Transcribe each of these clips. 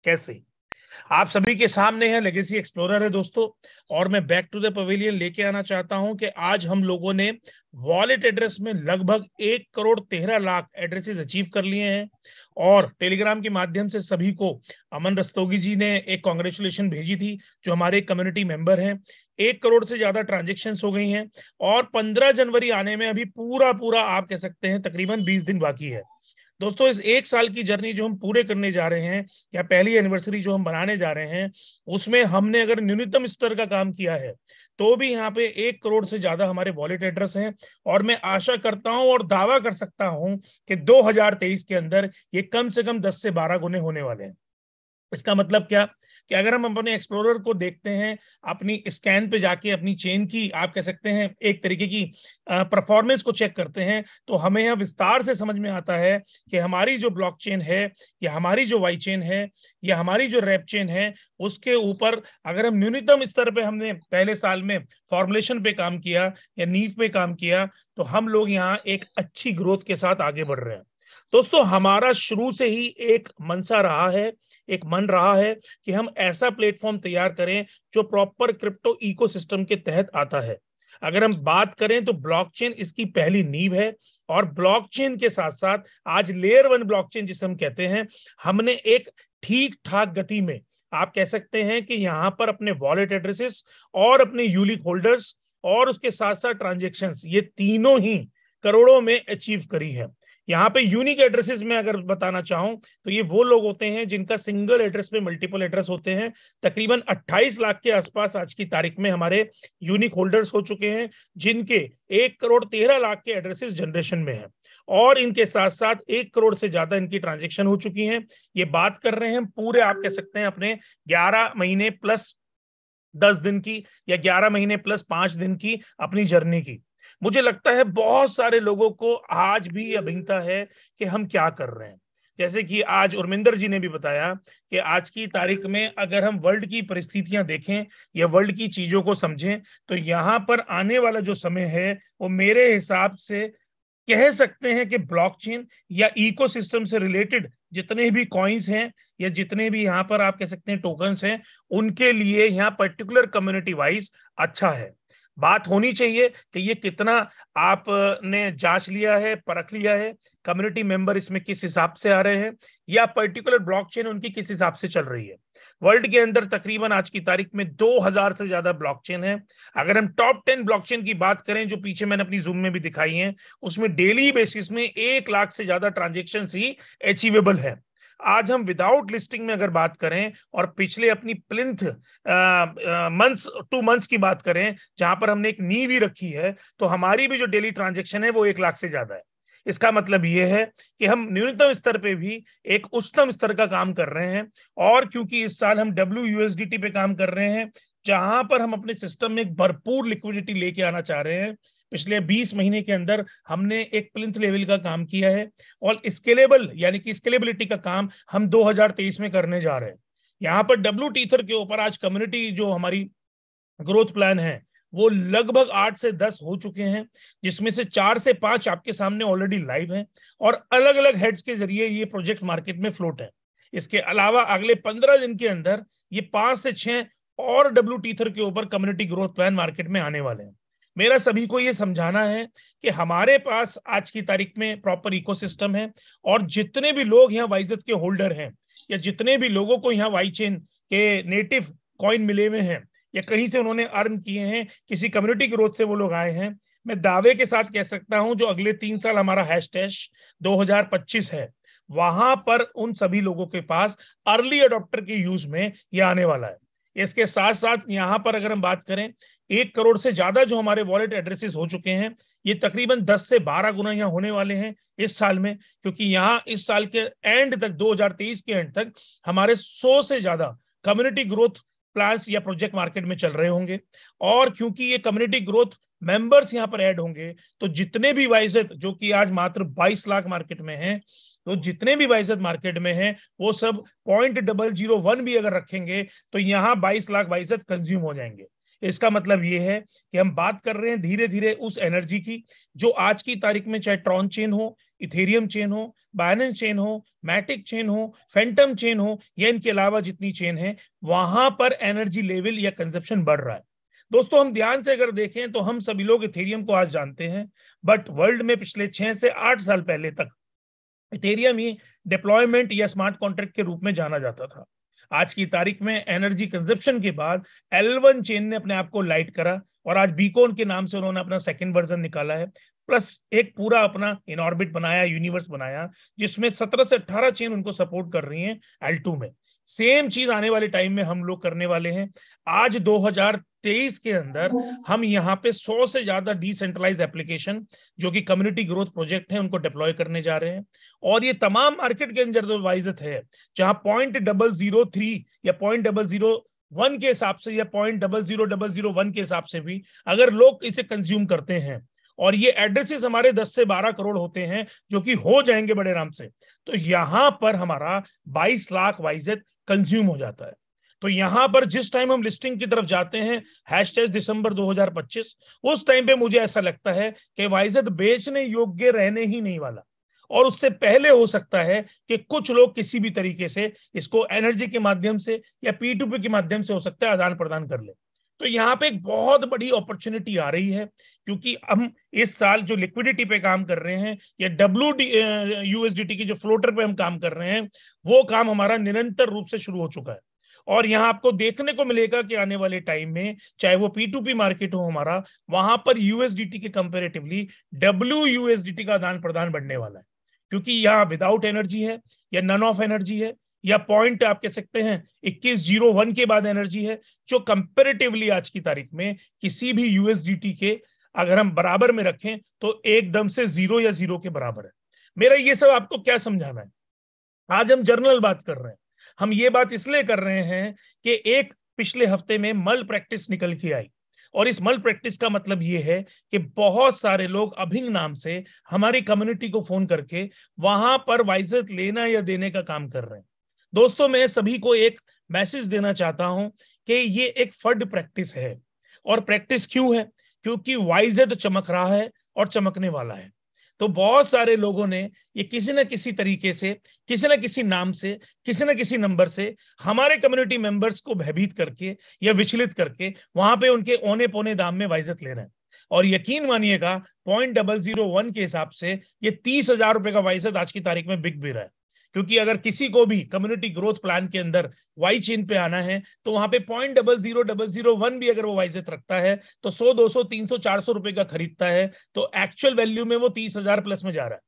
कैसे? आप सभी के सामने है लेगेसी एक्सप्लोरर है दोस्तों। और मैं बैक टू द पवेलियन लेके आना चाहता हूं कि आज हम लोगों ने वॉलेट एड्रेस में लगभग 1 करोड़ 13 लाख एड्रेसेस अचीव कर लिए हैं। और टेलीग्राम के माध्यम से सभी को अमन रस्तोगी जी ने एक कॉन्ग्रेचुलेशन भेजी थी, जो हमारे कम्युनिटी मेंबर हैं। 1 करोड़ से ज्यादा ट्रांजेक्शन्स हो गई हैं और 15 जनवरी आने में अभी पूरा पूरा आप कह सकते हैं तकरीबन 20 दिन बाकी है। दोस्तों, इस 1 साल की जर्नी जो हम पूरे करने जा रहे हैं, या पहली एनिवर्सरी जो हम बनाने जा रहे हैं, उसमें हमने अगर न्यूनतम स्तर का काम किया है तो भी यहाँ पे 1 करोड़ से ज्यादा हमारे वॉलेट एड्रेस हैं। और मैं आशा करता हूं और दावा कर सकता हूं कि 2023 के अंदर ये कम से कम 10 से 12 गुने होने वाले हैं। इसका मतलब क्या कि अगर हम अपने एक्सप्लोरर को देखते हैं, अपनी स्कैन पे जाके अपनी चेन की आप कह सकते हैं एक तरीके की परफॉर्मेंस को चेक करते हैं, तो हमें यह विस्तार से समझ में आता है कि हमारी जो ब्लॉकचेन है, या हमारी जो वाई चेन है, या हमारी जो रैप चेन है, उसके ऊपर अगर हम न्यूनतम स्तर पे हमने पहले साल में फॉर्मुलेशन पे काम किया या नींव पे काम किया, तो हम लोग यहाँ एक अच्छी ग्रोथ के साथ आगे बढ़ रहे हैं। दोस्तों, हमारा शुरू से ही एक मनसा रहा है, एक मन रहा है कि हम ऐसा प्लेटफॉर्म तैयार करें जो प्रॉपर क्रिप्टो इकोसिस्टम के तहत आता है। अगर हम बात करें तो ब्लॉकचेन इसकी पहली नींव है। और ब्लॉकचेन के साथ साथ आज लेयर 1 ब्लॉकचेन जिसे हम कहते हैं, हमने एक ठीक ठाक गति में आप कह सकते हैं कि यहां पर अपने वॉलेट एड्रेसेस और अपने यूनिक होल्डर्स और उसके साथ साथ ट्रांजेक्शन्स, ये तीनों ही करोड़ों में अचीव करी है। यहाँ पे यूनिक एड्रेसेस में अगर बताना चाहूं तो ये वो लोग होते हैं जिनका सिंगल एड्रेस पे मल्टीपल एड्रेस होते हैं। तकरीबन 28 लाख के आसपास आज की तारीख में हमारे यूनिक होल्डर्स हो चुके हैं, जिनके 1 करोड़ 13 लाख के एड्रेसेस जनरेशन में है। और इनके साथ साथ 1 करोड़ से ज्यादा इनकी ट्रांजेक्शन हो चुकी है। ये बात कर रहे हैं पूरे आप कह सकते हैं अपने 11 महीने प्लस 10 दिन की, या 11 महीने प्लस 5 दिन की अपनी जर्नी की। मुझे लगता है बहुत सारे लोगों को आज भी अभिज्ञता है कि हम क्या कर रहे हैं। जैसे कि आज उर्मिंदर जी ने भी बताया कि आज की तारीख में अगर हम वर्ल्ड की परिस्थितियां देखें या वर्ल्ड की चीजों को समझें, तो यहाँ पर आने वाला जो समय है वो मेरे हिसाब से कह सकते हैं कि ब्लॉकचेन या इकोसिस्टम से रिलेटेड जितने भी कॉइन्स हैं, या जितने भी यहाँ पर आप कह सकते हैं टोकन्स हैं, उनके लिए यहाँ पर्टिकुलर कम्युनिटी वाइज अच्छा है। बात होनी चाहिए कि ये कितना आपने जांच लिया है, परख लिया है, कम्युनिटी मेंबर इसमें किस हिसाब से आ रहे हैं, या पर्टिकुलर ब्लॉकचेन उनकी किस हिसाब से चल रही है। वर्ल्ड के अंदर तकरीबन आज की तारीख में 2000 से ज्यादा ब्लॉकचेन है। अगर हम टॉप 10 ब्लॉकचेन की बात करें, जो पीछे मैंने अपनी जूम में भी दिखाई है, उसमें डेली बेसिस में 1 लाख से ज्यादा ट्रांजेक्शन ही अचीवेबल है। आज हम विदाउट लिस्टिंग में अगर बात करें और पिछले अपनी प्लिंथ मंथ्स 2 मंथ्स की बात करें, जहां पर हमने एक नींव ही रखी है, तो हमारी भी जो डेली ट्रांजेक्शन है वो 1 लाख से ज्यादा है। इसका मतलब ये है कि हम न्यूनतम स्तर पे भी एक उच्चतम स्तर का काम कर रहे हैं। और क्योंकि इस साल हम WUSDT पे काम कर रहे हैं, जहां पर हम अपने सिस्टम में एक भरपूर लिक्विडिटी लेके आना चाह रहे हैं। पिछले 20 महीने के अंदर हमने एक प्लिंथ लेवल का काम किया है, और स्केलेबल यानी कि स्केलेबिलिटी का काम हम 2023 में करने जा रहे हैं। यहाँ पर डब्ल्यू टीथर के ऊपर आज कम्युनिटी जो हमारी ग्रोथ प्लान है, वो लगभग 8 से 10 हो चुके हैं, जिसमें से 4 से 5 आपके सामने ऑलरेडी लाइव हैं, और अलग अलग हेड्स के जरिए ये प्रोजेक्ट मार्केट में फ्लोट है। इसके अलावा अगले 15 दिन के अंदर ये 5 से 6 और डब्ल्यू टीथर के ऊपर कम्युनिटी ग्रोथ प्लान मार्केट में आने वाले हैं। मेरा सभी को ये समझाना है कि हमारे पास आज की तारीख में प्रॉपर इकोसिस्टम है, और जितने भी लोग यहाँ वाइजत के होल्डर हैं, या जितने भी लोगों को यहाँ वाई चेन के नेटिव कॉइन मिले हुए हैं, या कहीं से उन्होंने अर्न किए हैं, किसी कम्युनिटी ग्रोथ से वो लोग आए हैं, मैं दावे के साथ कह सकता हूं जो अगले 3 साल हमारा हैश 2025 है, वहां पर उन सभी लोगों के पास अर्ली अडॉप्टर के यूज में ये आने वाला है। इसके साथ साथ यहाँ पर अगर हम बात करें, 1 करोड़ से ज्यादा जो हमारे वॉलेट एड्रेसेस हो चुके हैं, ये तकरीबन 10 से 12 गुना यहाँ होने वाले हैं इस साल में। क्योंकि यहाँ इस साल के एंड तक, 2023 के एंड तक, हमारे 100 से ज्यादा कम्युनिटी ग्रोथ प्लान्स या प्रोजेक्ट मार्केट में चल रहे होंगे। और क्योंकि ये कम्युनिटी ग्रोथ मेंबर्स यहाँ पर ऐड होंगे, तो जितने भी वाइजत जो कि आज मात्र 22 लाख मार्केट में हैं, तो जितने भी वाइजत मार्केट में हैं, वो सब 0.001 भी अगर रखेंगे तो यहाँ 22 लाख वाइजत कंज्यूम हो जाएंगे। इसका मतलब ये है कि हम बात कर रहे हैं धीरे धीरे उस एनर्जी की जो आज की तारीख में चाहे ट्रॉन चेन हो, इथेरियम चेन हो, बाइनेंस चेन हो, मैटिक चेन हो, फैंटम चेन हो, या इनके अलावा जितनी चेन है, वहां पर एनर्जी लेवल या कंजप्शन बढ़ रहा है। दोस्तों हम ध्यान से अगर देखें तो हम सभी लोग इथेरियम को आज जानते हैं, बट वर्ल्ड में पिछले 6 से 8 साल पहले तक इथेरियम ही डिप्लॉयमेंट या स्मार्ट कॉन्ट्रैक्ट के रूप में जाना जाता था। आज की तारीख में एनर्जी कंजप्शन के बाद L1 चेन ने अपने आप को लाइट करा और आज बीकॉन के नाम से उन्होंने अपना सेकंड वर्जन निकाला है, प्लस एक पूरा अपना इन ऑर्बिट बनाया, यूनिवर्स बनाया, जिसमें 17 से 18 चेन उनको सपोर्ट कर रही हैं L2 में। सेम चीज आने वाले टाइम में हम लोग करने वाले हैं। आज 2023 के अंदर हम यहाँ पे 100 से ज्यादा डिसेंट्रलाइज एप्लीकेशन जो कि कम्युनिटी ग्रोथ प्रोजेक्ट है उनको डिप्लॉय करने जा रहे हैं। और ये तमाम मार्केट के अंदर जो वाइजत है, जहां 0.003 या 0.001 के हिसाब से या 0.00001 के हिसाब से भी अगर लोग इसे कंज्यूम करते हैं, और ये एड्रेसेस हमारे 10 से 12 करोड़ होते हैं जो कि हो जाएंगे बड़े आराम से, तो यहां पर हमारा 22 लाख वाइजेट कंज्यूम हो जाता है। तो यहां पर जिस टाइम हम लिस्टिंग की तरफ जाते हैं हैशटैग दिसंबर 2025, उस टाइम पे मुझे ऐसा लगता है कि वाइजेट बेचने योग्य रहने ही नहीं वाला, और उससे पहले हो सकता है कि कुछ लोग किसी भी तरीके से इसको एनर्जी के माध्यम से या P2P के माध्यम से हो सकता है आदान प्रदान कर ले। तो यहाँ पे एक बहुत बड़ी अपॉर्चुनिटी आ रही है, क्योंकि हम इस साल जो लिक्विडिटी पे काम कर रहे हैं या USDT की जो फ्लोटर पे हम काम कर रहे हैं, वो काम हमारा निरंतर रूप से शुरू हो चुका है। और यहाँ आपको देखने को मिलेगा कि आने वाले टाइम में चाहे वो P2P मार्केट हो हमारा, वहां पर USDT के कंपेरेटिवली WUSDT का आदान प्रदान बढ़ने वाला है, क्योंकि यहाँ विदाउट एनर्जी है या नन ऑफ एनर्जी है या पॉइंट आप कह सकते हैं 2101 के बाद एनर्जी है, जो कंपेरेटिवली आज की तारीख में किसी भी USDT के अगर हम बराबर में रखें तो एकदम से 0 या 0 के बराबर है। मेरा ये सब आपको क्या समझाना है, आज हम जर्नल बात कर रहे हैं। हम ये बात इसलिए कर रहे हैं कि एक पिछले हफ्ते में मल प्रैक्टिस निकल के आई, और इस मल प्रैक्टिस का मतलब ये है कि बहुत सारे लोग अभिंग नाम से हमारी कम्युनिटी को फोन करके वहां पर वाइजेट लेना या देने का काम कर रहे हैं। दोस्तों मैं सभी को एक मैसेज देना चाहता हूं कि ये एक फर्ड प्रैक्टिस है। और प्रैक्टिस क्यों है? क्योंकि वाइजेट चमक रहा है और चमकने वाला है। तो बहुत सारे लोगों ने ये किसी न किसी तरीके से, किसी न किसी नाम से, किसी न किसी नंबर से हमारे कम्युनिटी मेंबर्स को भयभीत करके या विचलित करके वहां पे उनके औने पौने दाम में वाइजेट ले रहे हैं। और यकीन मानिएगा 0.001 के हिसाब से ये 30,000 रुपए का वाइजेट आज की तारीख में बिक भी रहा है। क्योंकि अगर किसी को भी कम्युनिटी ग्रोथ प्लान के अंदर वाई चेन पे आना है तो वहां पे 0.00001 भी अगर वो वाइजेट रखता है तो 100, 200, 300, 400 रुपए का खरीदता है, तो एक्चुअल वैल्यू में वो 30,000 प्लस में जा रहा है।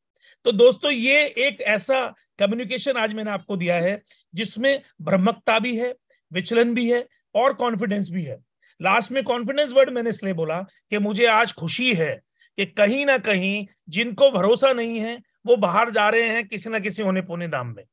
तो दोस्तों ये एक ऐसा कम्युनिकेशन आज मैंने आपको दिया है जिसमें भ्रमकता भी है, विचलन भी है और कॉन्फिडेंस भी है। लास्ट में कॉन्फिडेंस वर्ड मैंने इसलिए बोला कि मुझे आज खुशी है कि कहीं ना कहीं जिनको भरोसा नहीं है वो बाहर जा रहे हैं किसी ना किसी होने पोने दाम में,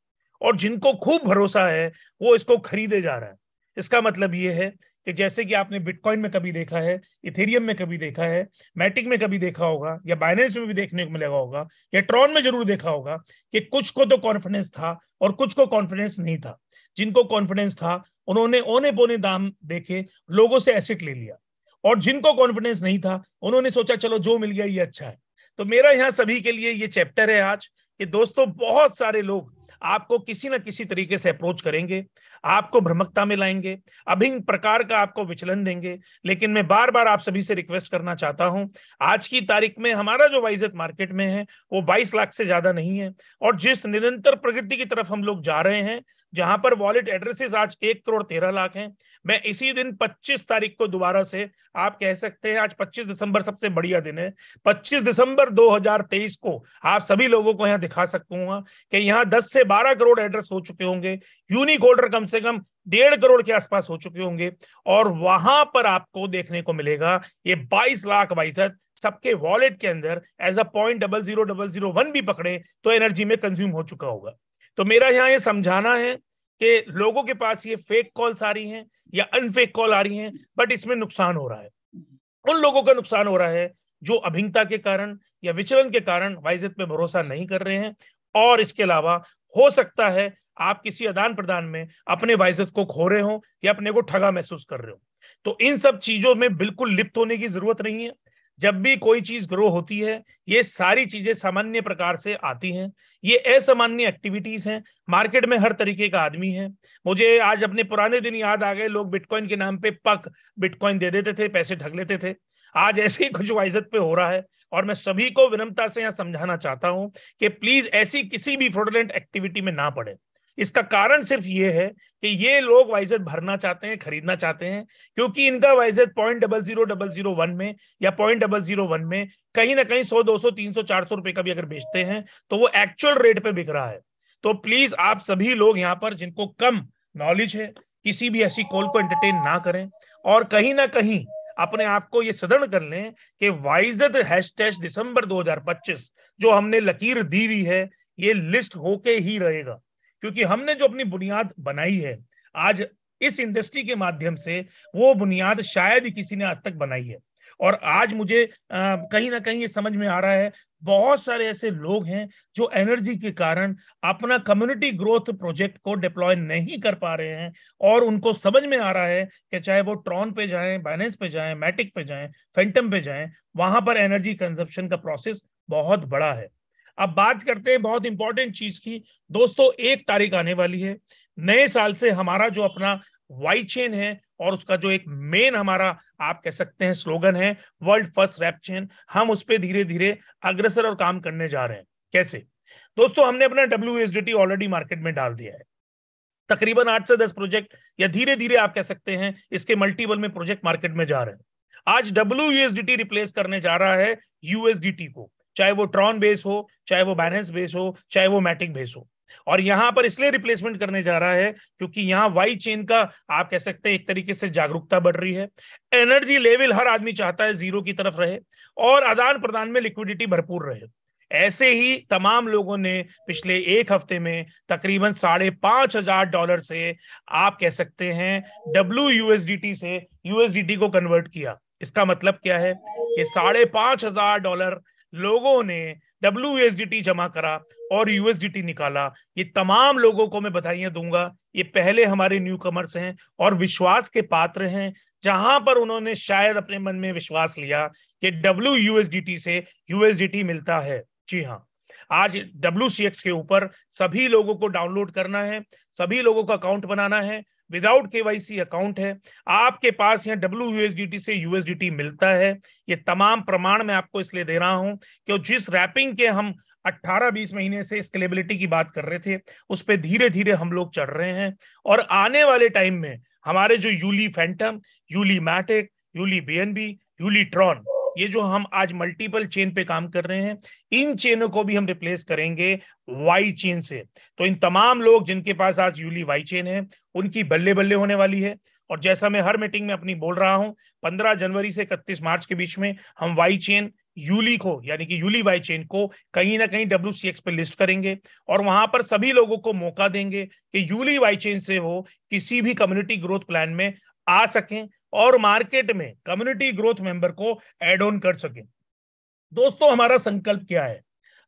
और जिनको खूब भरोसा है वो इसको खरीदे जा रहा है। इसका मतलब ये है कि जैसे कि आपने बिटकॉइन में कभी देखा है, इथेरियम में कभी देखा है, मैटिक में कभी देखा होगा, या बाइनेंस में भी देखने को मिलेगा होगा, या ट्रॉन में जरूर देखा होगा कि कुछ को तो कॉन्फिडेंस था और कुछ को कॉन्फिडेंस नहीं था। जिनको कॉन्फिडेंस था उन्होंने औने पोने दाम देके लोगों से एसेट ले लिया, और जिनको कॉन्फिडेंस नहीं था उन्होंने सोचा चलो जो मिल गया ये अच्छा है। तो मेरा यहाँ सभी के लिए ये चैप्टर है आज कि दोस्तों बहुत सारे लोग आपको किसी ना किसी तरीके से अप्रोच करेंगे, आपको भ्रमकता में लाएंगे, अभिन्न प्रकार का आपको विचलन देंगे। लेकिन मैं बार बार आप सभी से रिक्वेस्ट करना चाहता हूं, आज की तारीख में हमारा जो वाइजेट मार्केट में है वो 22 लाख से ज्यादा नहीं है, और जिस निरंतर प्रगति की तरफ हम लोग जा रहे हैं, जहां पर वॉलेट एड्रेसेस आज 1 करोड़ 13 लाख हैं। मैं इसी दिन 25 तारीख को दोबारा से, आप कह सकते हैं आज 25 दिसंबर सबसे बढ़िया दिन है, 25 दिसंबर 2023 को आप सभी लोगों को यहाँ दिखा सकूंगा कि यहाँ 10 से 12 करोड़ एड्रेस हो चुके होंगे, यूनिक होल्डर कम से कम 1.5 करोड़ के आसपास हो चुके होंगे, और वहां पर आपको देखने को मिलेगा ये 22 लाख वाइजेट सबके वॉलेट के अंदर एज अ 0.00001 भी पकड़े तो एनर्जी में कंज्यूम हो चुका होगा। तो मेरा यहाँ ये समझाना है कि लोगों के पास ये फेक कॉल्स आ रही हैं या अनफेक कॉल आ रही हैं, बट इसमें नुकसान हो रहा है, उन लोगों का नुकसान हो रहा है जो अभिन्नता के कारण या विचलन के कारण वाइजेट पे भरोसा नहीं कर रहे हैं। और इसके अलावा हो सकता है आप किसी आदान प्रदान में अपने वाइजेट को खो रहे हो या अपने को ठगा महसूस कर रहे हो। तो इन सब चीजों में बिल्कुल लिप्त होने की जरूरत नहीं है। जब भी कोई चीज ग्रो होती है, ये सारी चीजें सामान्य प्रकार से आती हैं। ये असामान्य एक्टिविटीज हैं। मार्केट में हर तरीके का आदमी है। मुझे आज अपने पुराने दिन याद आ गए, लोग बिटकॉइन के नाम पे पक बिटकॉइन दे देते थे, पैसे ठग लेते थे। आज ऐसे ही कुछ वाइजत पे हो रहा है। और मैं सभी को विनम्रता से यहां समझाना चाहता हूं कि प्लीज ऐसी किसी भी फ्रॉडुलेंट एक्टिविटी में ना पड़े। इसका कारण सिर्फ ये है कि ये लोग वाइजेट भरना चाहते हैं, खरीदना चाहते हैं, क्योंकि इनका वाइजेट 0.00001 में या 0.001 में कहीं ना कहीं 100, 200, 300, 400 रुपए का भी अगर बेचते हैं तो वो एक्चुअल रेट पे बिक रहा है। तो प्लीज आप सभी लोग यहाँ पर जिनको कम नॉलेज है, किसी भी ऐसी कॉल को एंटरटेन ना करें। और कहीं ना कहीं अपने आप को ये सदृढ़ कर लें कि वाइजेट हैशटैग दिसंबर 2025 जो हमने लकीर दी हुई है, ये लिस्ट होके ही रहेगा। क्योंकि हमने जो अपनी बुनियाद बनाई है आज इस इंडस्ट्री के माध्यम से, वो बुनियाद शायद ही किसी ने आज तक बनाई है। और आज मुझे कहीं ना कहीं ये समझ में आ रहा है, बहुत सारे ऐसे लोग हैं जो एनर्जी के कारण अपना कम्युनिटी ग्रोथ प्रोजेक्ट को डिप्लॉय नहीं कर पा रहे हैं। और उनको समझ में आ रहा है कि चाहे वो ट्रॉन पे जाएं, बाइनेंस पे जाएं, मैटिक पे जाएं, फैंटम पे जाएं, वहां पर एनर्जी कंजप्शन का प्रोसेस बहुत बड़ा है। अब बात करते हैं बहुत इंपॉर्टेंट चीज की। दोस्तों 1 तारीख आने वाली है। नए साल से हमारा जो अपना वाई चेन है और उसका जो एक मेन हमारा आप कह सकते हैं स्लोगन है, वर्ल्ड फर्स्ट रैप चेन, हम उस पर धीरे धीरे अग्रसर और काम करने जा रहे हैं। कैसे दोस्तों? हमने अपना WUSDT ऑलरेडी मार्केट में डाल दिया है। तकरीबन 8 से 10 प्रोजेक्ट या धीरे धीरे आप कह सकते हैं इसके मल्टीपल में प्रोजेक्ट मार्केट में जा रहे हैं। आज WUSDT रिप्लेस करने जा रहा है USDT को, चाहे वो ट्रॉन बेस हो, चाहे वो बाइनेंस बेस हो, चाहे वो मैटिक बेस हो। और यहां पर इसलिए रिप्लेसमेंट करने जा रहा है क्योंकि यहां वाई चेन का आप कह सकते हैं एक तरीके से जागरूकता बढ़ रही है। एनर्जी लेवल हर आदमी चाहता है जीरो की तरफ रहे और आदान प्रदान में लिक्विडिटी भरपूर रहे। ऐसे ही तमाम लोगों ने पिछले 1 हफ्ते में तकरीबन $5,500 से आप कह सकते हैं WUSDT से USDT को कन्वर्ट किया। इसका मतलब क्या है कि $5,500 लोगों ने WUSDT जमा करा और USDT निकाला। ये तमाम लोगों को मैं बधाइयां दूंगा। ये पहले हमारे न्यू कमर्स हैं और विश्वास के पात्र हैं, जहां पर उन्होंने शायद अपने मन में विश्वास लिया कि WUSDT से USDT मिलता है। जी हाँ, आज WCX के ऊपर सभी लोगों को डाउनलोड करना है, सभी लोगों का अकाउंट बनाना है। विदाउट KYC अकाउंट है, आपके पास यहाँ WUSDT से USDT मिलता है। ये तमाम प्रमाण मैं आपको इसलिए दे रहा हूं कि जिस रैपिंग के हम 18-20 महीने से स्केलेबिलिटी की बात कर रहे थे, उस पर धीरे धीरे हम लोग चढ़ रहे हैं। और आने वाले टाइम में हमारे जो यूली फैंटम, यूली मैटिक, यूली BNB, यूली ट्रॉन, ये जो हम आज मल्टीपल चेन पे काम कर रहे हैं, इन चेनों को भी हम रिप्लेस करेंगे वाई चेन से। तो इन तमाम लोग जिनके पास आज यूली वाई चेन है, उनकी बल्ले बल्ले होने वाली है। और जैसा मैं हर मीटिंग में अपनी बोल रहा हूं, 15 जनवरी से 31 मार्च के बीच में हम वाई चेन यूली को, यानी कि यूली वाई चेन को कहीं ना कहीं WCX पे लिस्ट करेंगे और वहां पर सभी लोगों को मौका देंगे कि यूली वाई चेन से वो किसी भी कम्युनिटी ग्रोथ प्लान में आ सकें और मार्केट में कम्युनिटी ग्रोथ मेंबर को ऐड ऑन कर सकें। दोस्तों हमारा संकल्प क्या है?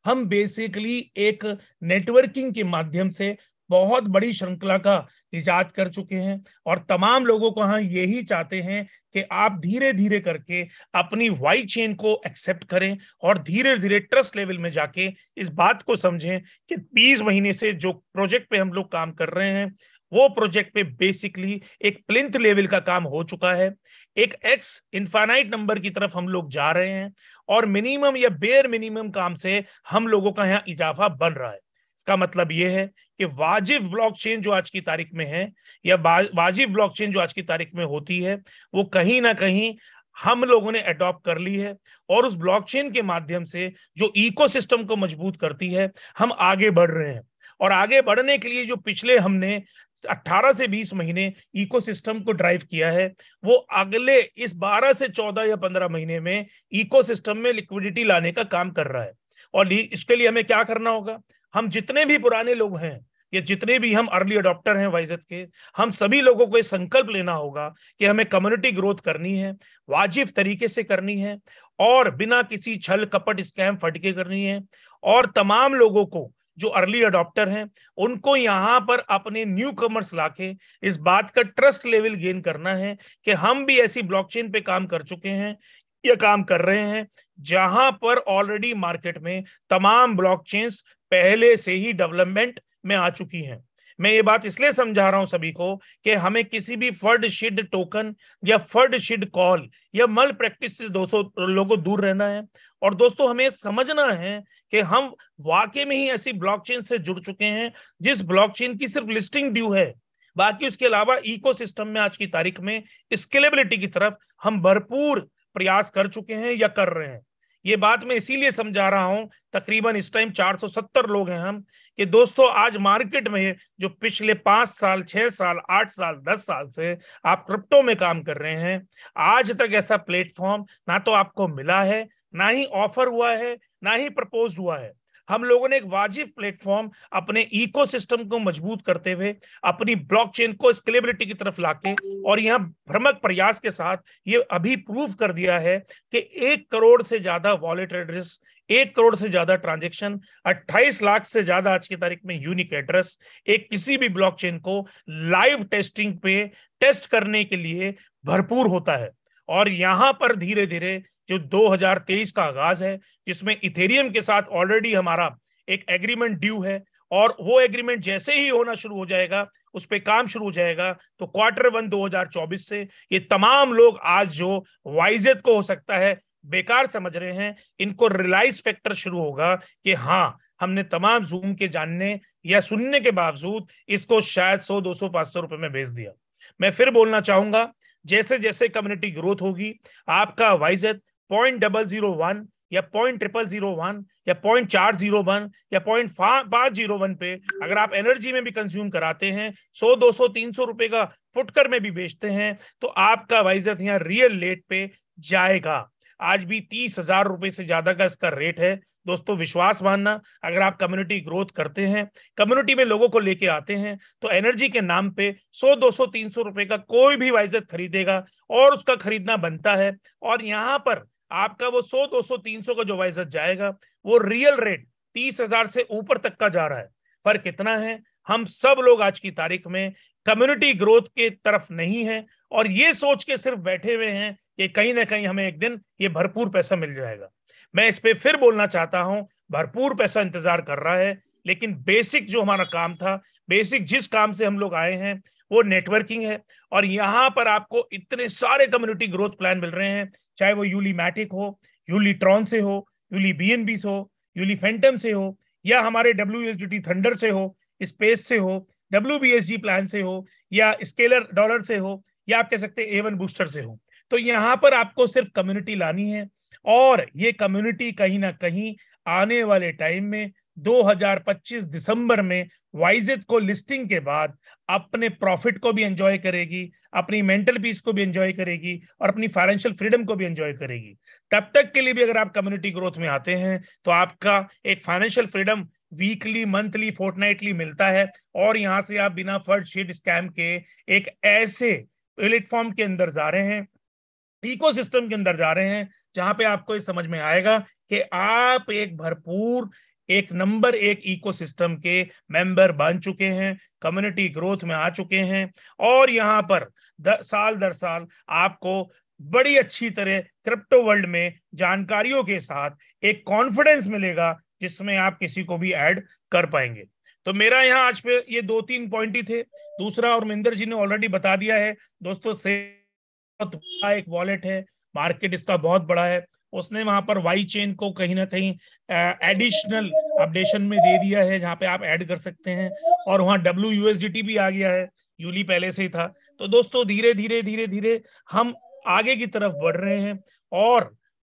हम बेसिकली एक नेटवर्किंग के माध्यम से बहुत बड़ी श्रृंखला का इजाद कर चुके हैं और तमाम लोगों को हम यही चाहते हैं कि आप धीरे धीरे करके अपनी वाई चेन को एक्सेप्ट करें और धीरे धीरे ट्रस्ट लेवल में जाके इस बात को समझें कि 20 महीने से जो प्रोजेक्ट पे हम लोग काम कर रहे हैं, वो प्रोजेक्ट पे बेसिकली एक प्लिंथ लेवल का काम हो चुका है। एक एक्स इनफाइनाइट नंबर की तरफ हम लोग जा रहे हैं और मिनिमम या बेयर मिनिमम काम से हम लोगों का यहाँ इजाफा बन रहा है। इसका मतलब यह है कि वाजिब ब्लॉकचेन जो आज की तारीख में है या वाजिब ब्लॉकचेन जो आज की तारीख में होती है, वो कहीं ना कहीं हम लोगों ने अडॉप्ट कर ली है और उस ब्लॉकचेन के माध्यम से जो इकोसिस्टम को मजबूत करती है, हम आगे बढ़ रहे हैं। और आगे बढ़ने के लिए जो पिछले हमने 18 से 20 महीने इकोसिस्टम को ड्राइव किया है, वो अगले इस 12 से 14 या 15 महीने में इकोसिस्टम में लिक्विडिटी लाने का काम कर रहा है। और इसके लिए हमें क्या करना होगा? हम जितने भी पुराने लोग हैं या जितने भी हम अर्ली अडॉप्टर हैं वाइजेट के, हम सभी लोगों को ये संकल्प लेना होगा कि हमें कम्युनिटी ग्रोथ करनी है, वाजिब तरीके से करनी है और बिना किसी छल कपट स्कैम फटके करनी है। और तमाम लोगों को जो अर्ली अडॉप्टर हैं उनको यहाँ पर अपने न्यू कमर्स लाके इस बात का ट्रस्ट लेवल गेन करना है कि हम भी ऐसी ब्लॉकचेन पे काम कर चुके हैं या काम कर रहे हैं जहां पर ऑलरेडी मार्केट में तमाम ब्लॉकचेन्स पहले से ही डेवलपमेंट में आ चुकी हैं। मैं ये बात इसलिए समझा रहा हूं सभी को कि हमें किसी भी फर्ड शिड टोकन या फर्ड शिड कॉल या मल प्रैक्टिस से दोस्तों लोगों दूर रहना है। और दोस्तों हमें समझना है कि हम वाकई में ही ऐसी ब्लॉकचेन से जुड़ चुके हैं जिस ब्लॉकचेन की सिर्फ लिस्टिंग ड्यू है, बाकी उसके अलावा इकोसिस्टम में आज की तारीख में स्केलेबिलिटी की तरफ हम भरपूर प्रयास कर चुके हैं या कर रहे हैं। ये बात मैं इसीलिए समझा रहा हूं, तकरीबन इस टाइम 470 लोग हैं हम, कि दोस्तों आज मार्केट में जो पिछले 5 साल 6 साल 8 साल 10 साल से आप क्रिप्टो में काम कर रहे हैं, आज तक ऐसा प्लेटफॉर्म ना तो आपको मिला है, ना ही ऑफर हुआ है, ना ही प्रपोज हुआ है। हम लोगों ने एक वाजिब प्लेटफॉर्म अपने इकोसिस्टम को मजबूत करते हुए अपनी ब्लॉकचेन को स्केलेबिलिटी की तरफ लाके और यहाँ भ्रमक प्रयास के साथ ये अभी प्रूव कर दिया है कि 1 करोड़ से ज्यादा वॉलेट एड्रेस, 1 करोड़ से ज्यादा ट्रांजेक्शन, 28 लाख से ज्यादा आज की तारीख में यूनिक एड्रेस एक किसी भी ब्लॉकचेन को लाइव टेस्टिंग पे टेस्ट करने के लिए भरपूर होता है। और यहां पर धीरे धीरे जो 2023 का आगाज है जिसमें इथेरियम के साथ ऑलरेडी हमारा एक एग्रीमेंट ड्यू है और वो एग्रीमेंट जैसे ही होना शुरू हो जाएगा, उस पर काम शुरू हो जाएगा, तो Q1 2024 से ये तमाम लोग आज जो वाइजेट को हो सकता है बेकार समझ रहे हैं, इनको रियलाइज फैक्टर शुरू होगा कि हाँ हमने तमाम जूम के जानने या सुनने के बावजूद इसको शायद 100 200 500 रुपए में बेच दिया। मैं फिर बोलना चाहूंगा, जैसे जैसे कम्युनिटी ग्रोथ होगी आपका वाइजेट 0.001 या 0.0001 या 0.401 या 0.501 पे अगर आप एनर्जी में भी कंज्यूम कराते हैं, 100 200 300 रुपए का फुटकर में भी बेचते हैं, तो आपका वाइजेट यहाँ रियल रेट पे जाएगा। आज भी 30,000 रुपए से ज्यादा का इसका रेट है। दोस्तों विश्वास मानना, अगर आप कम्युनिटी ग्रोथ करते हैं, कम्युनिटी में लोगों को लेके आते हैं, तो एनर्जी के नाम पे 100 200 300 रुपए का कोई भी वाइजेट खरीदेगा और उसका खरीदना बनता है। और यहाँ पर आपका वो 100 200 300 का जो वाइजेट जाएगा वो रियल रेट 30,000 से ऊपर तक का जा रहा है। फर्क कितना है, हम सब लोग आज की तारीख में कम्युनिटी ग्रोथ के तरफ नहीं है और ये सोच के सिर्फ बैठे हुए हैं कि कहीं ना कहीं हमें एक दिन ये भरपूर पैसा मिल जाएगा। मैं इस पे फिर बोलना चाहता हूं, भरपूर पैसा इंतजार कर रहा है, लेकिन बेसिक जो हमारा काम था, बेसिक जिस काम से हम लोग आए हैं वो नेटवर्किंग है। और यहां पर आपको इतने सारे कम्युनिटी ग्रोथ प्लान मिल रहे हैं, चाहे वो यूली मैटिक हो, यूली ट्रॉन से हो, यूली बीएनबी से हो, यूली फैंटम से हो, या हमारे WUSDT थंडर से हो, स्पेस से हो, WBSG प्लान से हो, या स्केलर डॉलर से हो, या आप कह सकते हैं A1 बूस्टर से हो। तो यहां पर आपको सिर्फ कम्युनिटी लानी है और ये कम्युनिटी कहीं ना कहीं आने वाले टाइम में 2025 दिसंबर में वाइजेट को लिस्टिंग के बाद अपने प्रॉफिट को भी एंजॉय करेगी, अपनी मेंटल पीस को भी एंजॉय करेगी और अपनी फाइनेंशियल फ्रीडम को भी एंजॉय करेगी। तब तक के लिए भी अगर आप कम्युनिटी ग्रोथ में आते हैं तो आपका एक financial freedom weekly, monthly, fortnightly मिलता है और यहां से आप बिना फर्ड शीट स्कैम के एक ऐसे प्लेटफॉर्म के अंदर जा रहे हैं, इकोसिस्टम के अंदर जा रहे हैं, जहां पे आपको ये समझ में आएगा कि आप एक भरपूर एक नंबर 1 इकोसिस्टम के मेंबर बन चुके हैं, कम्युनिटी ग्रोथ में आ चुके हैं और यहां पर साल दर साल आपको बड़ी अच्छी तरह क्रिप्टो वर्ल्ड में जानकारियों के साथ एक कॉन्फिडेंस मिलेगा जिसमें आप किसी को भी ऐड कर पाएंगे। तो मेरा यहाँ आज पे ये 2-3 पॉइंट ही थे। दूसरा, और महेंद्र जी ने ऑलरेडी बता दिया है दोस्तों, से बहुत बड़ा एक वॉलेट है, मार्केट इसका बहुत बड़ा है, उसने वहां पर वाई चेन को कहीं ना कहीं एडिशनल अपडेशन में दे दिया है जहां पे आप ऐड कर सकते हैं और वहां WUSDT भी आ गया है, यूली पहले से ही था। तो दोस्तों धीरे धीरे धीरे धीरे हम आगे की तरफ बढ़ रहे हैं और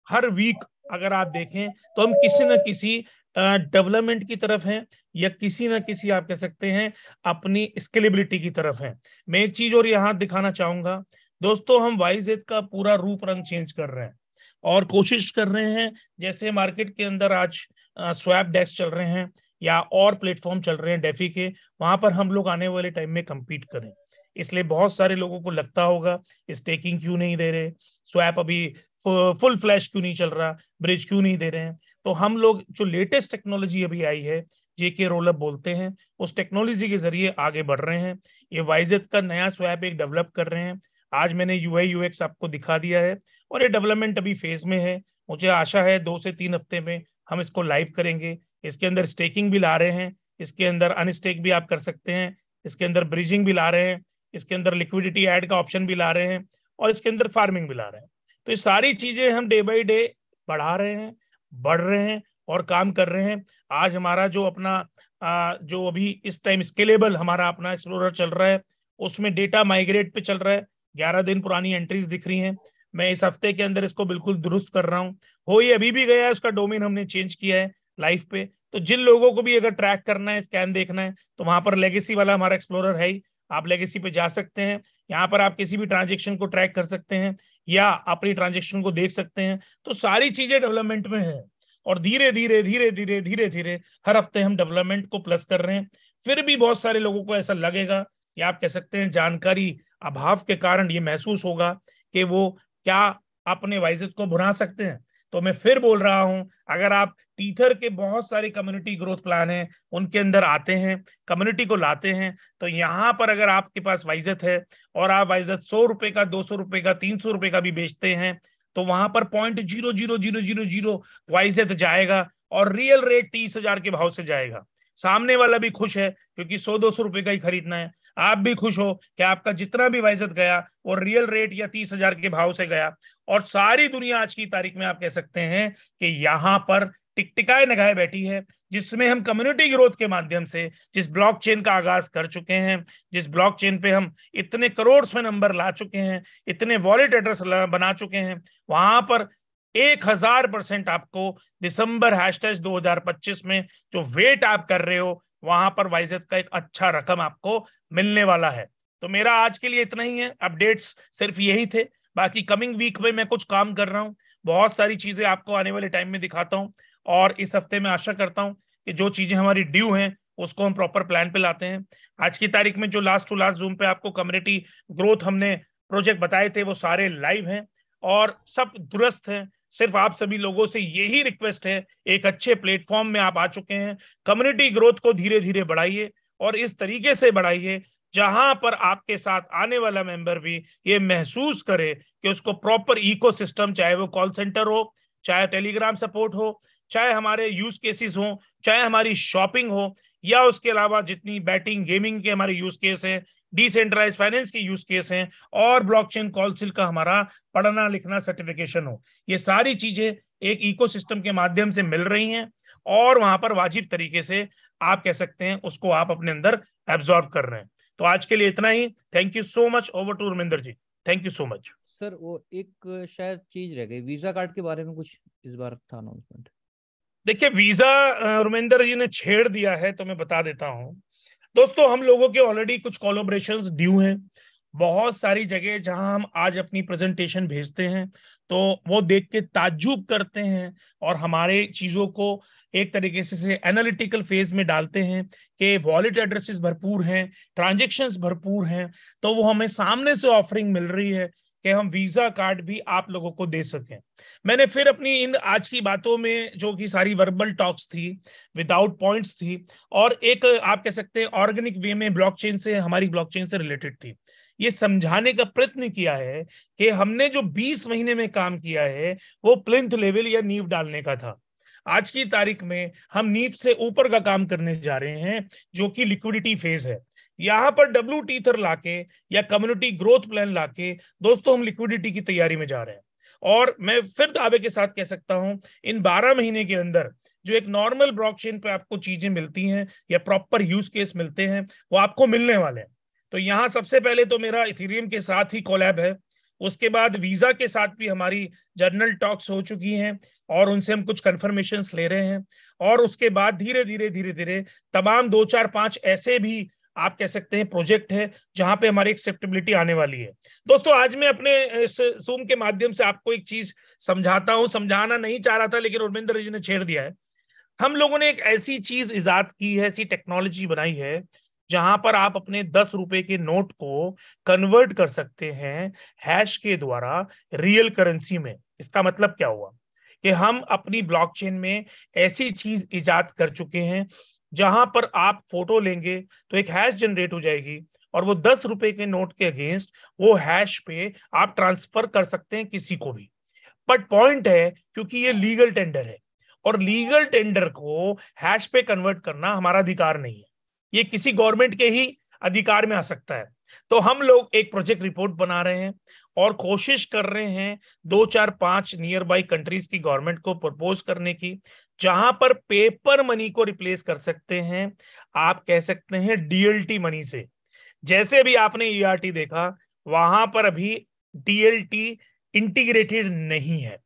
हर वीक अगर आप देखें तो हम किसी न किसी डेवलपमेंट की तरफ हैं या किसी ना किसी आप कह सकते हैं अपनी स्केलेबिलिटी की तरफ हैं। मैं एक चीज और यहाँ दिखाना चाहूंगा दोस्तों, हम वाइजेट का पूरा रूप रंग चेंज कर रहे हैं और कोशिश कर रहे हैं, जैसे मार्केट के अंदर आज स्वैप डेस्क चल रहे हैं या और प्लेटफॉर्म चल रहे हैं डेफी के, वहां पर हम लोग आने वाले टाइम में compete करें। इसलिए बहुत सारे लोगों को लगता होगा स्टेकिंग क्यों नहीं दे रहे, स्वैप अभी फुल फ्लैश क्यों नहीं चल रहा, ब्रिज क्यों नहीं दे रहे हैं। तो हम लोग जो लेटेस्ट टेक्नोलॉजी अभी आई है जेके रोलअप बोलते हैं, उस टेक्नोलॉजी के जरिए आगे बढ़ रहे हैं। ये वाइजेट का नया स्वैप एक डेवलप कर रहे हैं। आज मैंने यूआई यूएक्स आपको दिखा दिया है और ये डेवलपमेंट अभी फेज में है। मुझे आशा है 2 से 3 हफ्ते में हम इसको लाइव करेंगे। इसके अंदर स्टेकिंग भी ला रहे हैं, इसके अंदर अनस्टेक भी आप कर सकते हैं, इसके अंदर ब्रिजिंग भी ला रहे हैं, इसके अंदर लिक्विडिटी ऐड का ऑप्शन भी ला रहे हैं और इसके अंदर फार्मिंग भी ला रहे हैं। तो ये सारी चीजें हम डे बाई डे बढ़ा रहे हैं, बढ़ रहे हैं और काम कर रहे हैं। आज हमारा जो अपना जो अभी इस टाइम स्केलेबल हमारा अपना एक्सप्लोरर चल रहा है, उसमें डेटा माइग्रेट पे चल रहा है। 11 दिन पुरानी एंट्रीज दिख रही हैं। मैं इस हफ्ते के अंदर इसको बिल्कुल दुरुस्त कर रहा हूँ। हो ये अभी भी गया है, उसका डोमेन हमने चेंज किया है लाइव पे। तो जिन लोगों को भी अगर ट्रैक करना है, स्कैन देखना है, तो वहां पर लेगेसी वाला हमारा एक्सप्लोरर है ही। आप लेगेसी पे जा सकते हैं, यहाँ पर आप किसी भी ट्रांजेक्शन को ट्रैक कर सकते हैं या अपनी ट्रांजेक्शन को देख सकते हैं। तो सारी चीजें डेवलपमेंट में है और धीरे धीरे धीरे धीरे धीरे धीरे हर हफ्ते हम डेवलपमेंट को प्लस कर रहे हैं। फिर भी बहुत सारे लोगों को ऐसा लगेगा या आप कह सकते हैं जानकारी अभाव के कारण ये महसूस होगा कि वो क्या अपने वाइजेट को भुना सकते हैं। तो मैं फिर बोल रहा हूं, अगर आप टीथर के बहुत सारी कम्युनिटी ग्रोथ प्लान हैं, उनके अंदर आते हैं, कम्युनिटी को लाते हैं, तो यहां पर अगर आपके पास वाइजेट है और आप वाइजेट 100 रुपए का, 200 रुपए का, 300 रुपए का भी बेचते हैं, तो वहां पर 0.00000 वाइजेट जाएगा और रियल रेट 30,000 के भाव से जाएगा। सामने वाला भी खुश है क्योंकि 100-200 रुपए का ही खरीदना है। आप भी खुश हो कि आपका जितना भी वाइजेट गया वो रियल रेट या 30,000 के भाव से गया। और सारी दुनिया आज की तारीख में आप कह सकते हैं कि यहाँ पर टिकटिकाए नगाए बैठी है, जिसमें हम कम्युनिटी ग्रोथ के माध्यम से जिस ब्लॉकचेन का आगाज कर चुके हैं, जिस ब्लॉकचेन पे हम इतने करोड़ में नंबर ला चुके हैं, इतने वॉलेट एड्रेस बना चुके हैं, वहां पर 1000% आपको दिसंबर #2025 में जो वेट आप कर रहे हो, वहां पर वाइजेट का एक अच्छा रकम आपको मिलने वाला है। तो मेरा आज के लिए इतना ही है, अपडेट्स सिर्फ यही थे। बाकी कमिंग वीक में मैं कुछ काम कर रहा हूँ, बहुत सारी चीजें आपको आने वाले टाइम में दिखाता हूँ। और इस हफ्ते में आशा करता हूँ कि जो चीजें हमारी ड्यू हैं उसको हम प्रॉपर प्लान पे लाते हैं। आज की तारीख में जो लास्ट टू लास्ट जूम पे आपको कम्युनिटी ग्रोथ हमने प्रोजेक्ट बताए थे, वो सारे लाइव हैं और सब दुरुस्त हैं। सिर्फ आप सभी लोगों से यही रिक्वेस्ट है, एक अच्छे प्लेटफॉर्म में आप आ चुके हैं, कम्युनिटी ग्रोथ को धीरे धीरे बढ़ाइए और इस तरीके से बढ़ाइए जहां पर आपके साथ आने वाला मेंबर भी ये महसूस करे कि उसको प्रॉपर इकोसिस्टम, चाहे वो कॉल सेंटर हो, चाहे टेलीग्राम सपोर्ट हो, चाहे हमारे यूज केसेस हो, चाहे हमारी शॉपिंग हो, या उसके अलावा जितनी बैटिंग गेमिंग के हमारे यूज केस हैं, डिसेंट्रलाइज फाइनेंस के यूज केस हैं और ब्लॉकचेन कौंसिल का हमारा पढ़ना लिखना सर्टिफिकेशन हो, ये सारी चीजें एक इकोसिस्टम के माध्यम से मिल रही हैं और वहां पर वाजिब तरीके से आप कह सकते हैं उसको आप अपने अंदर एब्जॉर्व कर रहे हैं। तो आज के लिए इतना ही। Thank you so much. Over to Ravinder ji. Thank you so much. Sir वो एक शायद चीज रह गई, वीजा कार्ड के बारे में कुछ इस बार था अनाउंसमेंट। देखिए वीजा रविंदर जी ने छेड़ दिया है तो मैं बता देता हूं दोस्तों, हम लोगों के ऑलरेडी कुछ कोलैबोरेशंस ड्यू हैं। बहुत सारी जगह जहां हम आज अपनी प्रेजेंटेशन भेजते हैं तो वो देख के ताज्जुब करते हैं और हमारे चीजों को एक तरीके से एनालिटिकल फेज में डालते हैं कि वॉलेट एड्रेसेस भरपूर हैं, ट्रांजेक्शन्स भरपूर हैं, तो वो हमें सामने से ऑफरिंग मिल रही है कि हम वीजा कार्ड भी आप लोगों को दे सकें। मैंने फिर अपनी इन आज की बातों में जो कि सारी वर्बल टॉक्स थी, विदाउट पॉइंट्स थी और एक आप कह सकते हैं ऑर्गेनिक वे में ब्लॉकचेन से, हमारी ब्लॉकचेन से रिलेटेड थी, ये समझाने का प्रयत्न किया है कि हमने जो 20 महीने में काम किया है वो प्लिंथ लेवल या नींव डालने का था। आज की तारीख में हम नींव से ऊपर का काम करने जा रहे हैं जो कि लिक्विडिटी फेज है। यहां पर डब्ल्यू टीथर लाके या कम्युनिटी ग्रोथ प्लान लाके दोस्तों हम लिक्विडिटी की तैयारी में जा रहे हैं। और मैं फिर दावे के साथ कह सकता हूं, इन 12 महीने के अंदर जो एक नॉर्मल ब्लॉकचेन पे आपको चीजें मिलती हैं या प्रॉपर यूज केस मिलते हैं वो आपको मिलने वाले हैं। तो यहाँ सबसे पहले तो मेरा इथेरियम के साथ ही कोलैब है, उसके बाद वीजा के साथ भी हमारी जर्नल टॉक्स हो चुकी हैं और उनसे हम कुछ कंफर्मेशंस ले रहे हैं। और उसके बाद धीरे धीरे धीरे धीरे तमाम 2 4 5 ऐसे भी आप कह सकते हैं प्रोजेक्ट है जहां पे हमारी एक्सेप्टेबिलिटी आने वाली है। दोस्तों आज मैं अपने इस जूम के माध्यम से आपको एक चीज समझाता हूं, समझाना नहीं चाह रहा था लेकिन उर्मिंदर जी ने छेड़ दिया है। हम लोगों ने एक ऐसी चीज इजाद की है, ऐसी टेक्नोलॉजी बनाई है जहां पर आप अपने 10 रुपए के नोट को कन्वर्ट कर सकते हैं हैश के द्वारा रियल करेंसी में। इसका मतलब क्या हुआ कि हम अपनी ब्लॉकचेन में ऐसी चीज इजाद कर चुके हैं जहां पर आप फोटो लेंगे तो एक हैश जनरेट हो जाएगी, और वो 10 रुपए के नोट के अगेंस्ट वो हैश पे आप ट्रांसफर कर सकते हैं किसी को भी। बट पॉइंट है, क्योंकि ये लीगल टेंडर है, और लीगल टेंडर को हैश पे कन्वर्ट करना हमारा अधिकार नहीं है, ये किसी गवर्नमेंट के ही अधिकार में आ सकता है। तो हम लोग एक प्रोजेक्ट रिपोर्ट बना रहे हैं और कोशिश कर रहे हैं 2 4 5 नियर बाई कंट्रीज की गवर्नमेंट को प्रपोज करने की, जहां पर पेपर मनी को रिप्लेस कर सकते हैं, आप कह सकते हैं डीएलटी मनी से। जैसे अभी आपने ईआरटी देखा, वहां पर अभी डीएलटी इंटीग्रेटेड नहीं है।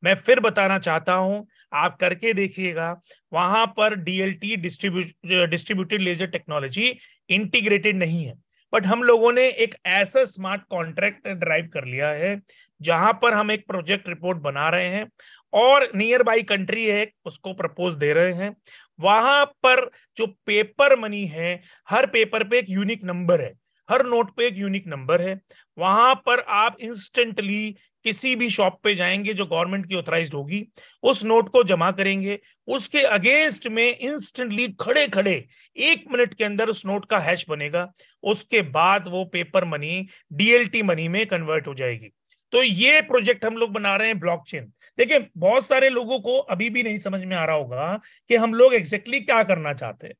मैं फिर बताना चाहता हूं, आप करके देखिएगा, वहां पर DLT distributed laser technology integrated नहीं है। बट हम लोगों ने एक ऐसा स्मार्ट कॉन्ट्रैक्ट ड्राइव कर लिया है, जहां पर हम एक प्रोजेक्ट रिपोर्ट बना रहे हैं और नियर बाई कंट्री है उसको प्रपोज दे रहे हैं। वहां पर जो पेपर मनी है, हर पेपर पे एक यूनिक नंबर है, हर नोट पे एक यूनिक नंबर है। वहां पर आप इंस्टेंटली किसी भी शॉप पे जाएंगे जो गवर्नमेंट की ऑथराइज्ड होगी, उस नोट को जमा करेंगे, उसके अगेंस्ट में इंस्टेंटली खड़े खड़े 1 मिनट के अंदर उस नोट का हैश बनेगा। उसके बाद वो पेपर मनी डीएलटी मनी में कन्वर्ट हो जाएगी। तो ये प्रोजेक्ट हम लोग बना रहे हैं ब्लॉकचेन। देखिए, बहुत सारे लोगों को अभी भी नहीं समझ में आ रहा होगा कि हम लोग एग्जैक्टली क्या करना चाहते हैं।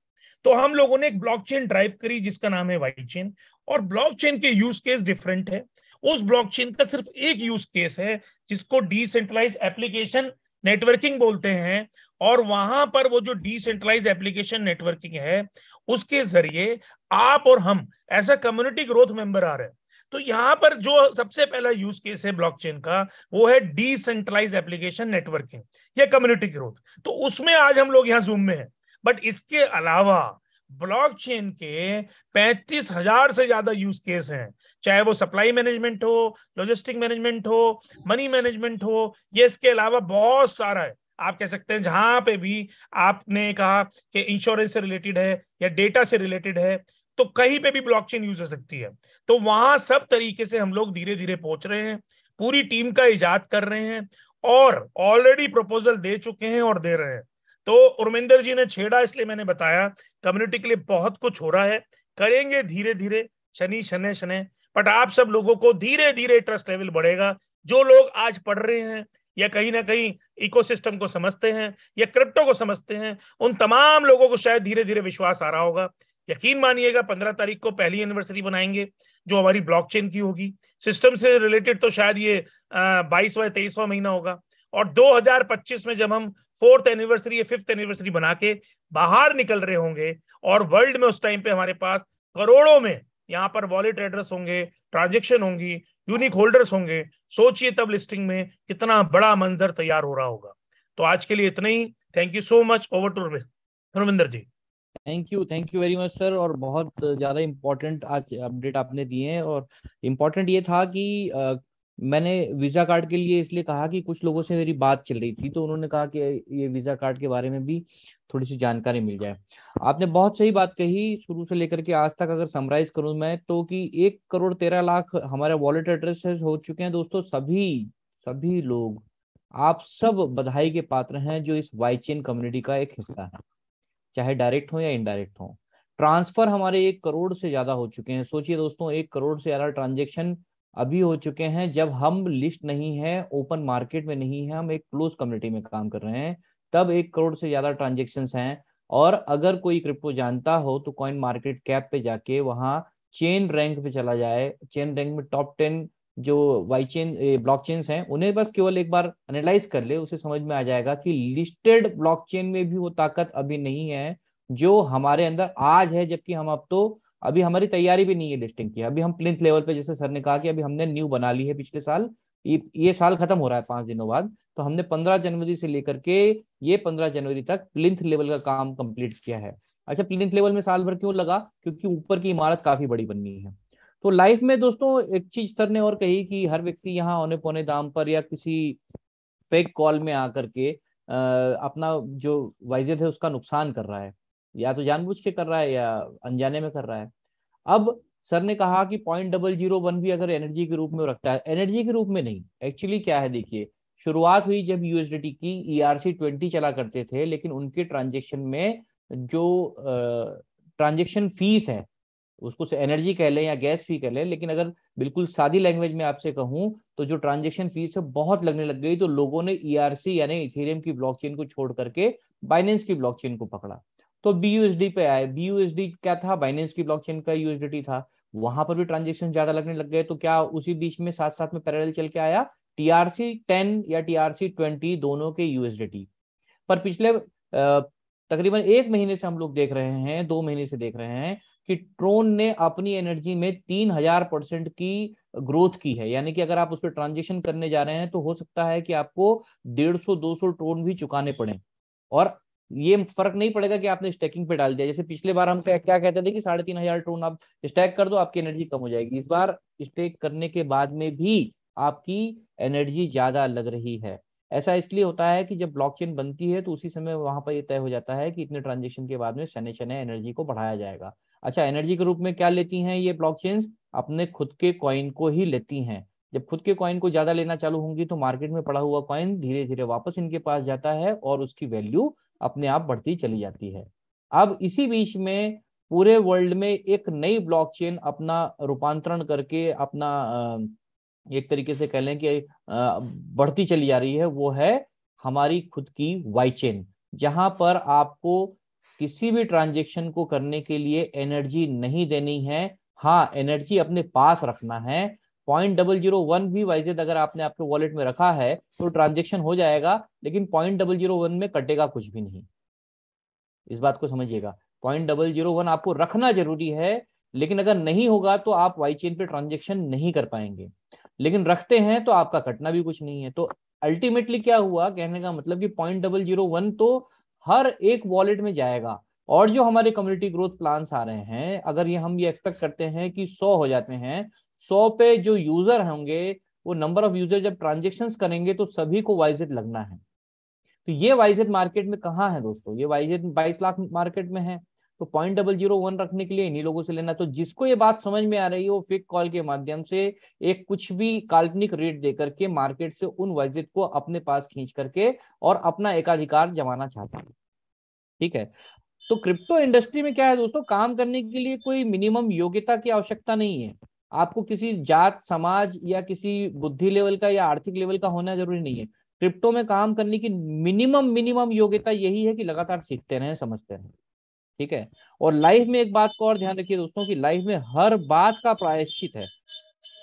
तो हम लोगों ने एक ब्लॉकचेन ड्राइव करी जिसका नाम है वाई चेन, और ब्लॉकचेन के यूज केस डिफरेंट है। उस ब्लॉकचेन का सिर्फ एक यूज केस है जिसको डिसेंट्रलाइज एप्लीकेशन नेटवर्किंग बोलते हैं, और वहां पर वो जो डिसेंट्रलाइज एप्लीकेशन नेटवर्किंग है, उसके जरिए आप और हम ऐसा कम्युनिटी ग्रोथ मेंबर आ रहे हैं। तो यहां पर जो सबसे पहला यूज केस है ब्लॉकचेन का, वो है डिसेंट्रलाइज एप्लीकेशन नेटवर्किंग या कम्युनिटी ग्रोथ। तो उसमें आज हम लोग यहाँ जूम में हैं। बट इसके अलावा ब्लॉकचेन के 35,000 से ज्यादा यूज केस हैं, चाहे वो सप्लाई मैनेजमेंट हो, लॉजिस्टिक मैनेजमेंट हो, मनी मैनेजमेंट हो, ये इसके अलावा बहुत सारा है। आप कह सकते हैं जहां पे भी आपने कहा कि इंश्योरेंस से रिलेटेड है या डेटा से रिलेटेड है, तो कहीं पे भी ब्लॉकचेन यूज हो सकती है। तो वहां सब तरीके से हम लोग धीरे धीरे पहुंच रहे हैं, पूरी टीम का इजाद कर रहे हैं, और ऑलरेडी प्रपोजल दे चुके हैं और दे रहे हैं। तो उर्मिंदर जी ने छेड़ा, इसलिए मैंने बताया कम्युनिटी के लिए बहुत कुछ हो रहा है, करेंगे धीरे धीरे, शनि शनि शनि। बट आप सब लोगों को धीरे धीरे ट्रस्ट लेवल बढ़ेगा। जो लोग आज पढ़ रहे हैं या कहीं ना कहीं इकोसिस्टम को समझते हैं या क्रिप्टो को समझते हैं, उन तमाम लोगों को शायद धीरे धीरे विश्वास आ रहा होगा। यकीन मानिएगा, 15 तारीख को पहली एनिवर्सरी बनाएंगे जो हमारी ब्लॉकचेन की होगी। सिस्टम से रिलेटेड तो शायद ये 22वां 23वां महीना होगा, और 2025 में जब हम 4th एनिवर्सरी या 5th एनिवर्सरी बना के बाहर निकल रहे होंगे, और वर्ल्ड में उस टाइम पे हमारे पास करोड़ों में यहाँ पर वॉलेट एड्रेस होंगे, ट्रांजेक्शन होंगी, यूनिक होल्डर्स होंगे, सोचिए तब लिस्टिंग में कितना बड़ा मंजर तैयार हो रहा होगा। तो आज के लिए इतना ही। Thank you so much. Over to Ravinder ji. Thank you very much sir. और बहुत ज़्यादा इम्पोर्टेंट आज अपडेट आपने दिए हैं। और इम्पोर्टेंट ये था कि मैंने वीज़ा कार्ड के लिए इसलिए कहा कि कुछ लोगों से मेरी बात चल रही थी, तो उन्होंने कहा कि ये वीज़ा कार्ड के बारे में भी थोड़ी सी जानकारी मिल जाए। आपने बहुत सही बात कही, शुरू से लेकर के आज तक अगर समराइज करूं मैं तो, कि 1 करोड़ 13 लाख हमारे वॉलेट एड्रेसेस हो चुके हैं दोस्तों। सभी लोग, आप सब बधाई के पात्र हैं जो इस वाई चेन कम्युनिटी का एक हिस्सा है, चाहे डायरेक्ट हो या इनडायरेक्ट हो। ट्रांसफर हमारे 1 करोड़ से ज्यादा हो चुके हैं। सोचिए दोस्तों, 1 करोड़ से ज्यादा ट्रांजेक्शन अभी हो चुके हैं जब हम लिस्ट नहीं है, ओपन मार्केट में नहीं है, हम एक क्लोज कम्युनिटी में काम कर रहे हैं, तब 1 करोड़ से ज्यादा ट्रांजेक्शन हैं। और अगर कोई क्रिप्टो जानता हो तो कॉइन मार्केट कैप पे जाके वहां चेन रैंक पे चला जाए, चेन रैंक में टॉप 10 जो वाई चेन ब्लॉकचेन्स हैं उन्हें बस केवल एक बार एनालाइज कर ले, उसे समझ में आ जाएगा कि लिस्टेड ब्लॉकचेन में भी वो ताकत अभी नहीं है जो हमारे अंदर आज है। जबकि हम अब तो अभी हमारी तैयारी भी नहीं है लिस्टिंग की, अभी हम प्लिंथ लेवल पे, जैसे सर ने कहा कि अभी हमने न्यू बना ली है पिछले साल। ये साल खत्म हो रहा है 5 दिनों बाद, तो हमने 15 जनवरी से लेकर के ये 15 जनवरी तक प्लिंथ लेवल का काम कंप्लीट किया है। अच्छा, प्लिंथ लेवल में साल भर क्यों लगा? क्योंकि ऊपर की इमारत काफी बड़ी बननी है। तो लाइफ में दोस्तों एक चीज सर ने और कही कि हर व्यक्ति यहाँ औने पौने दाम पर या किसी फेक कॉल में आकर के अपना जो वाइजेट है उसका नुकसान कर रहा है, या तो जानबूझ के कर रहा है या अनजाने में कर रहा है। अब सर ने कहा कि 0.001 भी अगर एनर्जी के रूप में रखता है, एनर्जी के रूप में नहीं, एक्चुअली क्या है देखिए, शुरुआत हुई जब यूएसडीटी की ERC20 चला करते थे, लेकिन उनके ट्रांजेक्शन में जो ट्रांजेक्शन फीस है, उसको एनर्जी कह लें या गैस फी कह लें, लेकिन अगर बिल्कुल सादी लैंग्वेज में आपसे कहूं तो जो ट्रांजेक्शन फीस है बहुत लगने लग गई। तो लोगों ने ईआरसी यानी इथेरियम की ब्लॉकचेन को छोड़ करके बाइनेंस की ब्लॉकचेन को पकड़ा, तो बीयूएसडी पे आए। बीयूएसडी क्या था? बाइनेंस की ब्लॉकचेन का यूएसडीटी था। वहां पर भी ट्रांजेक्शन ज्यादा लगने लग गए, तो क्या उसी बीच में साथ साथ में पैरेलल चल के आया TRC10 या TRC20 दोनों के यूएसडीटी। पर पिछले तकरीबन 1 महीने से हम लोग देख रहे हैं, 2 महीने से देख रहे हैं कि ट्रोन ने अपनी एनर्जी में 3000% की ग्रोथ की है। यानी कि अगर आप उस पर ट्रांजेक्शन करने जा रहे हैं तो हो सकता है कि आपको 150-200 ट्रोन भी चुकाने पड़े। और ये फर्क नहीं पड़ेगा कि आपने स्टैकिंग पे डाल दिया। जैसे पिछले बार हम क्या कहते थे कि 3500 ट्रोन आप स्टैक कर दो, आपकी एनर्जी कम हो जाएगी। इस बार स्टैक करने के बाद में भी आपकी एनर्जी ज्यादा लग रही है। ऐसा इसलिए होता है कि जब ब्लॉकचेन बनती है तो उसी समय वहां पर ये तय हो जाता है कि इतने ट्रांजेक्शन के बाद में शनै शनै एनर्जी को बढ़ाया जाएगा। अच्छा, एनर्जी के रूप में क्या लेती हैं ये ब्लॉकचेन्स? अपने खुद के कॉइन को ही लेती हैं। जब खुद के कॉइन को ज्यादा लेना चालू होंगी तो मार्केट में पड़ा हुआ कॉइन धीरे धीरे वापस इनके पास जाता है और उसकी वैल्यू अपने आप बढ़ती चली जाती है। अब इसी बीच में पूरे वर्ल्ड में एक नई ब्लॉकचेन अपना रूपांतरण करके अपना एक तरीके से कह लें कि बढ़ती चली जा रही है, वो है हमारी खुद की वाई चेन, जहां पर आपको किसी भी ट्रांजेक्शन को करने के लिए एनर्जी नहीं देनी है। हाँ, एनर्जी अपने पास रखना है। 0.001 भी वाइजेड अगर आपने आपके वॉलेट में रखा है तो ट्रांजेक्शन हो जाएगा, लेकिन 0.001 में कटेगा कुछ भी नहीं। इस बात को समझिएगा, 0.001 आपको रखना जरूरी है, लेकिन अगर नहीं होगा तो आप वाई चेन पे ट्रांजेक्शन नहीं कर पाएंगे। लेकिन रखते हैं तो आपका कटना भी कुछ नहीं है। तो अल्टीमेटली क्या हुआ, कहने का मतलब कि 0.001 तो हर एक वॉलेट में जाएगा। और जो हमारे कम्युनिटी ग्रोथ प्लान्स आ रहे हैं, अगर ये हम ये एक्सपेक्ट करते हैं कि 100 हो जाते हैं, 100 पे जो यूजर होंगे, वो नंबर ऑफ यूजर जब ट्रांजेक्शन करेंगे तो सभी को वाइजेट लगना है। तो ये वाइजेट मार्केट में कहाँ है दोस्तों? ये वाइजेट 22 लाख मार्केट में है। तो 0.001 रखने के लिए इन्हीं लोगों से लेना। तो जिसको ये बात समझ में आ रही है वो फेक कॉल के माध्यम से एक कुछ भी काल्पनिक रेट दे करके मार्केट से उन वाइजेट को अपने पास खींच करके और अपना एकाधिकार जमाना चाहता है। ठीक है, तो क्रिप्टो इंडस्ट्री में क्या है दोस्तों, काम करने के लिए कोई मिनिमम योग्यता की आवश्यकता नहीं है। आपको किसी जात, समाज या किसी बुद्धि लेवल का या आर्थिक लेवल का होना जरूरी नहीं है। क्रिप्टो में काम करने की मिनिमम योग्यता यही है कि लगातार सीखते रहें, समझते रहें। ठीक है, और लाइफ में एक बात को और ध्यान रखिए दोस्तों कि लाइफ में हर बात का प्रायश्चित है।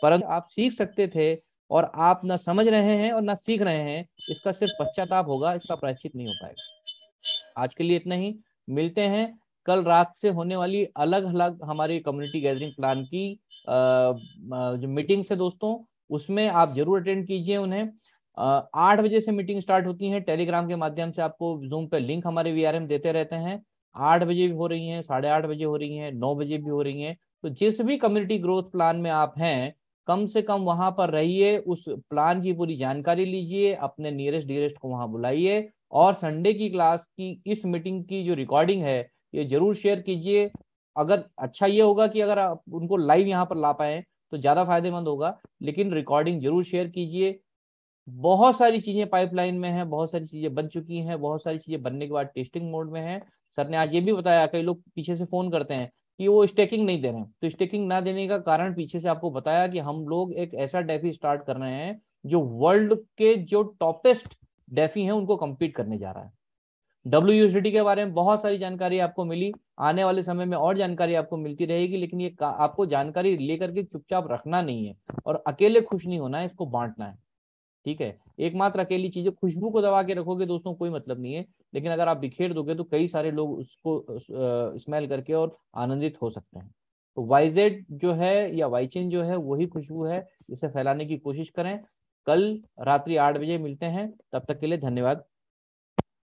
परंतु आप सीख सकते थे और आप ना समझ रहे हैं और ना सीख रहे हैं, इसका सिर्फ पश्चाताप होगा, इसका प्रायश्चित नहीं हो पाएगा। आज के लिए इतना ही, मिलते हैं कल रात से होने वाली अलग अलग हमारी कम्युनिटी गैदरिंग प्लान की जो मीटिंग्स है दोस्तों, उसमें आप जरूर अटेंड कीजिए उन्हें। 8 बजे से मीटिंग स्टार्ट होती है, टेलीग्राम के माध्यम से आपको जूम पे लिंक हमारे वीआरएम देते रहते हैं। 8 बजे भी हो रही हैं, 8:30 बजे हो रही हैं, 9 बजे भी हो रही हैं। तो जिस भी कम्युनिटी ग्रोथ प्लान में आप हैं, कम से कम वहां पर रहिए, उस प्लान की पूरी जानकारी लीजिए, अपने नियरेस्ट डियरेस्ट को वहां बुलाइए, और संडे की क्लास की इस मीटिंग की जो रिकॉर्डिंग है ये जरूर शेयर कीजिए। अगर अच्छा ये होगा कि अगर आप उनको लाइव यहाँ पर ला पाए तो ज्यादा फायदेमंद होगा, लेकिन रिकॉर्डिंग जरूर शेयर कीजिए। बहुत सारी चीजें पाइपलाइन में है, बहुत सारी चीजें बन चुकी हैं, बहुत सारी चीजें बनने के बाद टेस्टिंग मोड में है। सर ने आज ये भी बताया, कई लोग पीछे से फोन करते हैं कि वो स्टेकिंग नहीं दे रहे हैं। तो स्टेकिंग ना देने का कारण पीछे से आपको बताया कि हम लोग एक ऐसा डेफी स्टार्ट कर रहे हैं जो वर्ल्ड के जो टॉपेस्ट डेफी हैं उनको compete करने जा रहा है। WUSDT के बारे में बहुत सारी जानकारी आपको मिली, आने वाले समय में और जानकारी आपको मिलती रहेगी, लेकिन ये आपको जानकारी लेकर के चुपचाप रखना नहीं है और अकेले खुश नहीं होना है, इसको बांटना है। ठीक है, एकमात्र अकेली चीज है, खुशबू को दबा के रखोगे दोस्तों कोई मतलब नहीं है, लेकिन अगर आप बिखेर दोगे तो कई सारे लोग उसको स्मेल करके और आनंदित हो सकते हैं। तो वाइजेड जो है या वाइचेन जो है वही खुशबू है, इसे फैलाने की कोशिश करें। कल रात्रि 8 बजे मिलते हैं, तब तक के लिए धन्यवाद।